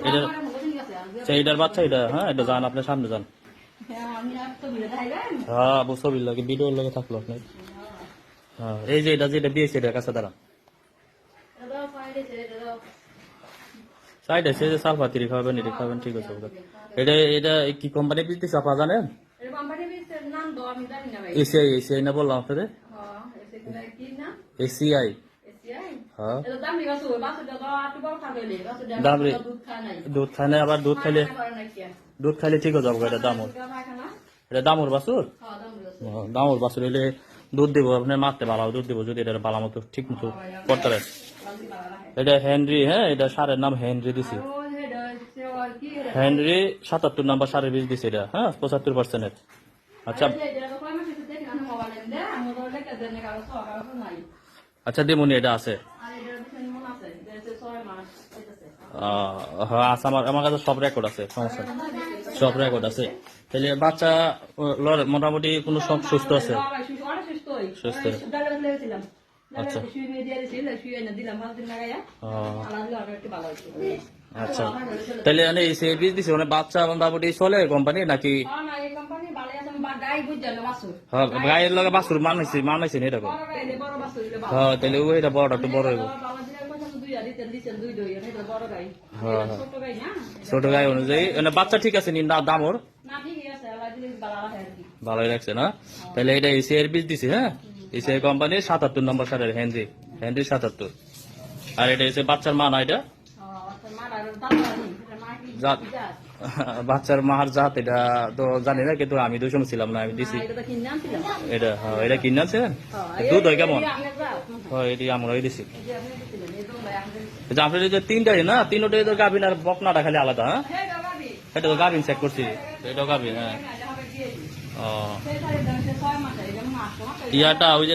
এটা এটার বাচ্চা এটা, হ্যাঁ এটা যান আপনার সামনে যান। হ্যাঁ ছবির লাগে ভিডিওর লাগে থাকলো আপনি। হ্যাঁ এই যে এটা যেটা দিয়েছে এটার কাছে দাঁড়ান। সাইড আছে যে সালফাতিরি খাবেন, এটা খাবেন, ঠিক আছে। এটা এটা কি কোম্পানি দিতেছে আপনারা জানেন? এসিআই, এসিআই না বললাম আপনাদের? এসিআই। হ্যাঁ দামরি দুধ খায় না, আবার দুধ খাইলে ঠিক হয়ে যাবো। এটা দামর, এটা দামর বাছুর। দামর বাছুর হইলে দুধ দিব আপনার মারতে ভালো দুধ দিব যদি এটা ভালো মতো ঠিক মতো করতে পারেন। এটা হেনরি, হ্যাঁ এটা সারের নাম হেনরি দিছি। হেনরি 77 নাম্বার সারের বীজ দিছি এটা, হ্যাঁ 75%। আচ্ছা আচ্ছা দিমুনি এটা আছে। হ্যাঁ আছে, আমার কাছে সব রেকর্ড আছে, সমস্যা সব রেকর্ড আছে। তাহলে বাচ্চা মোটামুটি কোনো সব সুস্থ আছে? সুস্থ। আচ্ছা আচ্ছা তাহলে বীজ দিছে মানে বাচ্চা মোটামুটি চলে কোম্পানি নাকি? হ্যাঁ গায়ের লগে বাছুর মানাইছে না এরকম? হ্যাঁ তাহলে ওইটা বড়টা একটু বড় হইব। হ্যাঁ ছোট গাই অনুযায়ী বাচ্চা ঠিক আছে নি না? দামর ভালোই লাগছে না? তাহলে এটা এসিআই বীজ দিছে, হ্যাঁ এসিআই কোম্পানির 77 নম্বর সারের হেনরি, হেনরি 77। আর এটা হচ্ছে বাচ্চার মা না? এটা জাত, বাচ্চার মার জাত এটা তো জানি না, কিন্তু আমি তো শুনছিলাম না, আমি দিছি এটা। হ্যাঁ এটা কিনে আনছেন? দুধ হয় কেমন? হ্যাঁ এটি আমরা দিছি। আপনার যে তিনটাই না, তিনটাই তো গাভিন আর বকনাটা খালি আলাদা। হ্যাঁ এটা তো গাভিন চেক করছি, এটাও গাভিন। হ্যাঁ ও ইয়াটা ওই যে